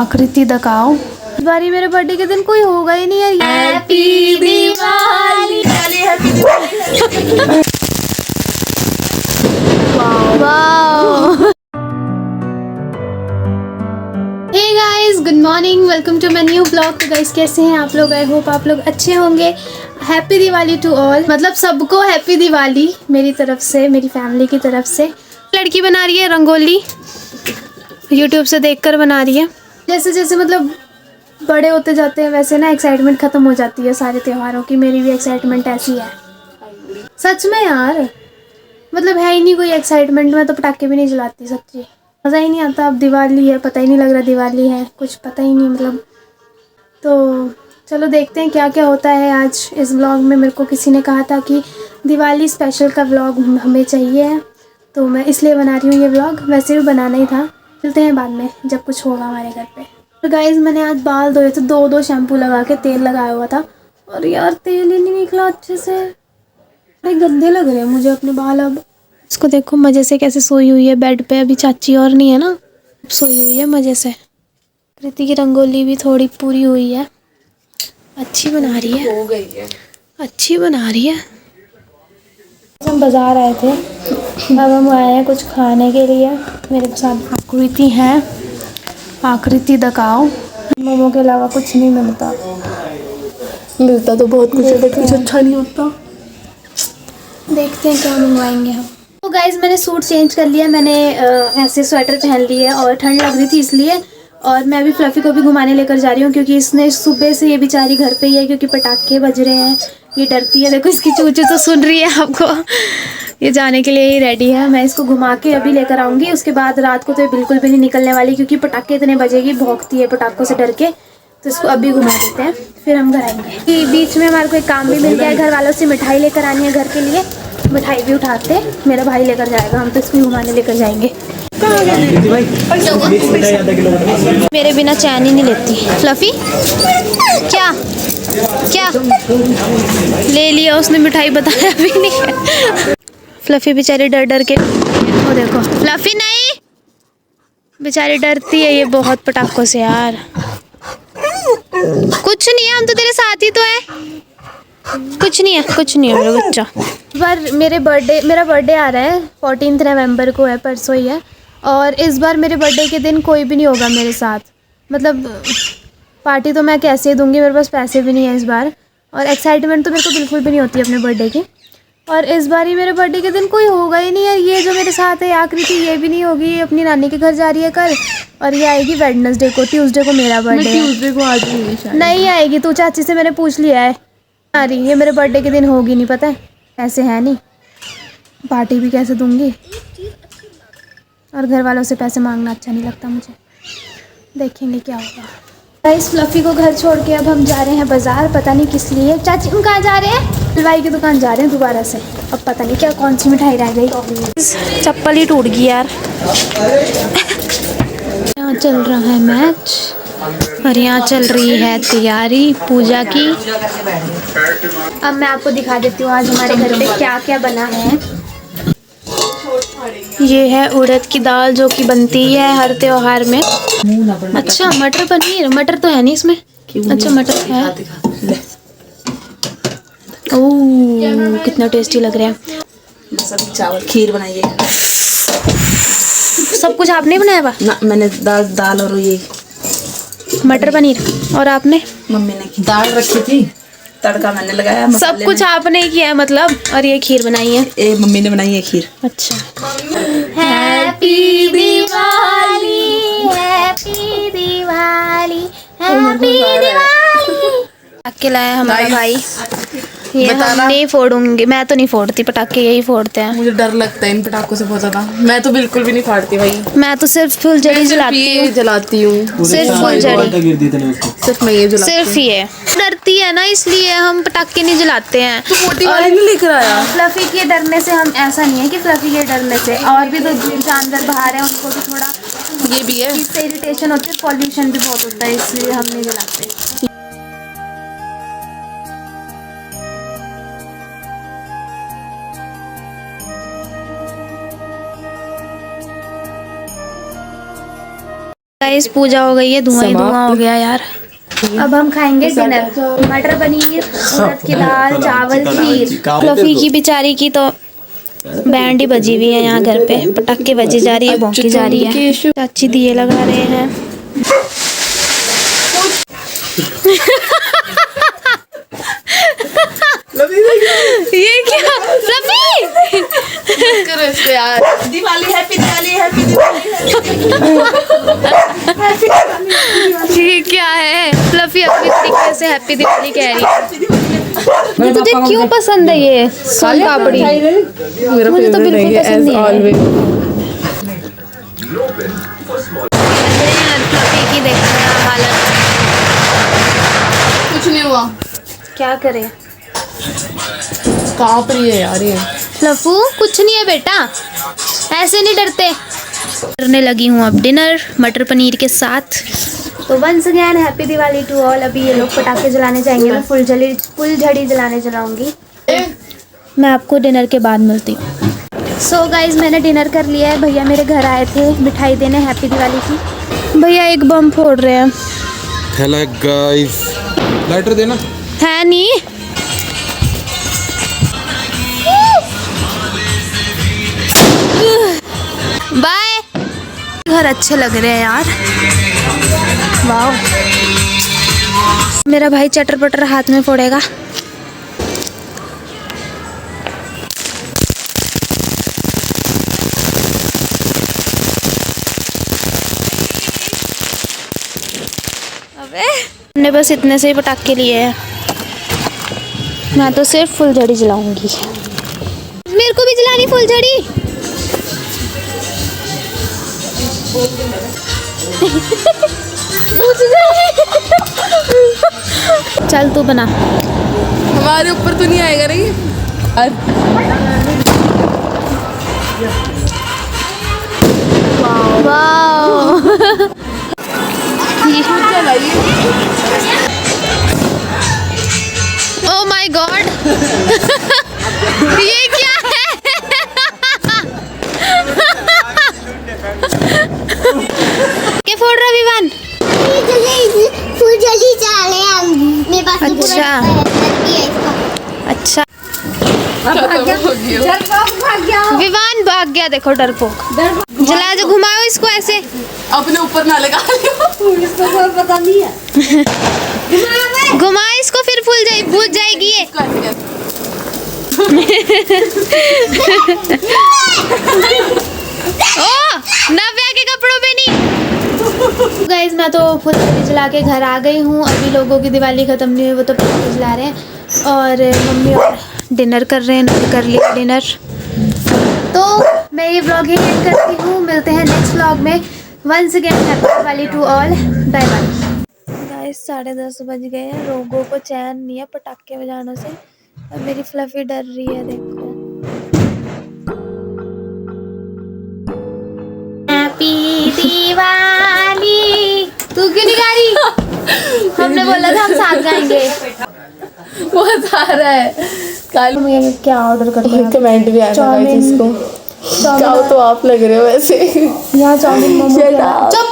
आकृति दिखाओ। इस बारी मेरे बर्थडे के दिन कोई होगा ही नहीं यार। Happy Diwali. Hey guys, good morning, welcome to my new blog. तो गाइस कैसे हैं आप लोग? आई होप आप लोग अच्छे होंगे। हैप्पी दिवाली टू ऑल, मतलब सबको हैप्पी दिवाली मेरी तरफ से, मेरी फैमिली की तरफ से। लड़की बना रही है रंगोली, यूट्यूब से देखकर बना रही है। जैसे जैसे मतलब बड़े होते जाते हैं वैसे ना एक्साइटमेंट ख़त्म हो जाती है सारे त्योहारों की। मेरी भी एक्साइटमेंट ऐसी है सच में यार, मतलब है ही नहीं कोई एक्साइटमेंट। मैं तो पटाखे भी नहीं जलाती, सच्ची मज़ा ही नहीं आता। अब दिवाली है, पता ही नहीं लग रहा दिवाली है, कुछ पता ही नहीं मतलब। तो चलो देखते हैं क्या क्या होता है आज इस व्लॉग में। मेरे को किसी ने कहा था कि दिवाली स्पेशल का व्लॉग हमें चाहिए है, तो मैं इसलिए बना रही हूँ ये व्लॉग। वैसे भी बनाना ही था, मिलते हैं बाद में जब कुछ होगा हमारे घर पे। तो गाइज़ मैंने आज बाल धोए थे, दो शैम्पू लगा के तेल लगाया हुआ था, और यार तेल ही नहीं निकला अच्छे से। बड़े गंदे लग रहे हैं मुझे अपने बाल। अब इसको देखो मज़े से कैसे सोई हुई है बेड पे। अभी चाची और नहीं है ना, सोई हुई है मज़े से। कृति की रंगोली भी थोड़ी पूरी हुई है, अच्छी बना रही है, हो गई है, अच्छी बना रही है। हम बाज़ार आए थे, अब हम आए हैं कुछ खाने के लिए। मेरे साथ आकृति है, आकृति दिखाओ। मोमो के अलावा कुछ नहीं मिलता। मिलता तो बहुत कुछ है बट कुछ अच्छा नहीं होता। देखते हैं क्या मंगवाएंगे हम। तो गाइज़ मैंने सूट चेंज कर लिया। मैंने ऐसे स्वेटर पहन ली है और ठंड लग रही थी इसलिए। और मैं अभी फ्लफ़ी को भी घुमाने लेकर जा रही हूँ, क्योंकि इसने सुबह से, ये बेचारी घर पे ही है क्योंकि पटाखे बज रहे हैं। ये डरती है, देखो इसकी चूचू तो सुन रही है आपको। ये जाने के लिए ही रेडी है। मैं इसको घुमा के अभी लेकर आऊँगी। उसके बाद रात को तो ये बिल्कुल भी नहीं निकलने वाली, क्योंकि पटाखे इतने बजेगी, भौंकती है पटाखों से डर के। तो इसको अभी घुमा देते हैं, फिर हम घर आएंगे। बीच में हमारे को एक काम भी मिल गया है, घर वालों से मिठाई लेकर आनी है घर के लिए। मिठाई भी उठाते, मेरा भाई लेकर जाएगा, हम तो इसको घुमाने लेकर जाएंगे। मेरे बिना चैन ही नहीं लेती फ्लफी। क्या क्या ले लिया उसने मिठाई, बताया भी नहीं। फ्लफी बेचारी डर डर के, वो देखो फ्लफी नहीं, बेचारी डरती है ये बहुत पटाखों से यार। कुछ नहीं है, हम तो तेरे साथ ही तो है। कुछ नहीं है, कुछ नहीं है मेरा बच्चा। पर मेरा बर्थडे आ रहा है 14 नवंबर को है, परसों ही है। और इस बार मेरे बर्थडे के दिन कोई भी नहीं होगा मेरे साथ। मतलब पार्टी तो मैं कैसे दूंगी, मेरे पास पैसे भी नहीं है इस बार। और एक्साइटमेंट तो मेरे को बिल्कुल भी नहीं होती अपने बर्थडे की। और इस बार ही मेरे बर्थडे के दिन कोई होगा ही नहीं यार। ये जो मेरे साथ है आकृति, ये भी नहीं होगी, ये अपनी नानी के घर जा रही है कल। और ये आएगी वेडनेसडे को, ट्यूसडे को मेरा बर्थडे है। ट्यूसडे को आज नहीं आएगी, तू चाची से मैंने पूछ लिया है, आ रही ये मेरे बर्थडे के दिन होगी नहीं, पता है ऐसे है नहीं। पार्टी भी कैसे दूंगी, और घर वालों से पैसे मांगना अच्छा नहीं लगता मुझे। देखेंगे क्या होगा। गाइस फ्लफी को घर छोड़ के अब हम जा रहे हैं बाज़ार, पता नहीं किस लिए। चाची हम कहाँ जा रहे हैं? हलवाई की दुकान जा रहे हैं दोबारा से। अब पता नहीं क्या कौन सी मिठाई रह गई। चप्पल ही टूट गई यार। यहाँ चल रहा है मैच और यहाँ चल रही है तैयारी पूजा की। अब मैं आपको दिखा देती हूँ आज हमारे घर पे क्या क्या बना है। ये है उड़द की दाल जो कि बनती है हर त्योहार में। अच्छा मटर पनीर, मटर तो है नहीं इसमें। अच्छा मटर है। ओह कितना टेस्टी लग रहा है। सब्जी चावल खीर बनाइए। सब कुछ आपने बनाया हुआ? ना मैंने दाल और ये मटर पनीर। और आपने? मम्मी ने दाल रखी थी, तड़का मैंने लगाया। सब कुछ आपने ही किया है मतलब। और ये खीर बनाई है? ये मम्मी ने बनाई है खीर। अच्छा। Happy Diwali, happy Diwali, happy Diwali. पटाखे लाया हमारा भाई, ये हम नहीं फोड़ूंगी। मैं तो नहीं फोड़ती पटाखे, यही फोड़ते हैं। मुझे डर लगता है इन पटाखों से बहुत ज्यादा। मैं तो बिल्कुल भी नहीं फाड़ती भाई। मैं तो सिर्फ फुलझड़ी जलाती हूँ। सिर्फ फुलझड़ी, सिर्फ मैं ये जलाती सिर्फ ये। डरती है ना इसलिए हम पटाखे नहीं जलाते हैं। और नहीं लेकर आया। फ्लफी के डरने से हम, ऐसा नहीं है कि फ्लफी के डरने से, और भी तो जानवर बाहर हैं उनको भी थोड़ा ये भी है, इससे इरिटेशन होती है। पॉल्यूशन भी बहुत होता है, इसलिए हम नहीं जलाते। गाइस पूजा हो गई है, धुआं ही धुआं हो गया यार। अब हम खाएंगे डिनर। मटर पनीर, उड़द की दाल, चावल, खीर। फ्लफी की बेचारी की तो बैंड ही बजी हुई है यहाँ घर पे, पटाखे बजी जा रही है, भौंकी जा रही है। चाची दिए लगा रहे हैं। ये क्या फ्लफी? करो इसको यार। Diwali happy Diwali happy Diwali. ये क्या है? फ्लफी अपनी तरीके से हैप्पी दिवाली कह रही है। तुझे क्यों पसंद है ये सोन पापड़ी? मुझे तो बिल्कुल पसंद नहीं है। फ्लफी की देखना हालत। कुछ नहीं हुआ। क्या करे? कांप रही है यार ये। फ्लफू कुछ नहीं है बेटा, ऐसे नहीं डरते। करने लगी हूँ अब डिनर मटर पनीर के साथ। तो once again happy Diwali to all. अभी ये लोग पटाखे जलाने जाएंगे, मैं फुलझड़ी जलाने चलाऊंगी। मैं आपको डिनर के बाद मिलती हूँ। सो गाइज मैंने डिनर कर लिया है। भैया मेरे घर आए थे मिठाई देने हैप्पी दिवाली की। भैया एक बम फोड़ रहे हैं। हेलो गाइस, लाइटर देना है नहीं। बाय। घर अच्छे लग रहे हैं यार, वाह। मेरा भाई चटर पटर हाथ में फोड़ेगा। अबे हमने बस इतने से ही पटाखे लिए हैं। मैं तो सिर्फ फुलझड़ी जलाऊंगी। मेरे को भी जलानी फुलझड़ी। चल तू बना। हमारे ऊपर तो नहीं आएगा नहीं। वाओ। Oh my God. ये क्या है? क्या फोड़ रहा विवान? फुलझड़ी चाले मेरे पास तो पूरा अच्छा। है इसका। अच्छा भाग गया। विवान भाग गया, देखो डरपोक। जला जो घुमाओ इसको ऐसे। अपने ऊपर ना लगा लियो। इसको कोई पता नहीं है। घुमा इसको, फिर भूल जाएगी ये। ओ नव्या के कपड़ों पे नहीं। गाइस मैं तो फुलझड़ी जला के घर आ गई हूँ। अभी लोगों की दिवाली खत्म नहीं हुई, वो तो पटाखे जला रहे हैं और मम्मी और डिनर कर रहे हैं। कर लिया डिनर। तो मैं ये व्लॉग यही एंड करती हूँ। मिलते हैं नेक्स्ट व्लॉग में। Once again happy Diwali to all. Bye bye. Guys 10:30 बज गए हैं। लोगों को चैन नहीं है पटाखे बजाने से और मेरी फ्लफी डर रही है, देखो। हैप्पी दिवाली। तू क्यों नहीं गा रही? हमने बोला था हम साथ गाएंगे। बहुत आ रहा है। कल क्या ऑर्डर करते हैं? कमेंट भी आया था इसको। चाहो तो आप लग रहे हो वैसे। यहाँ चाउमीन मोमो। चुप।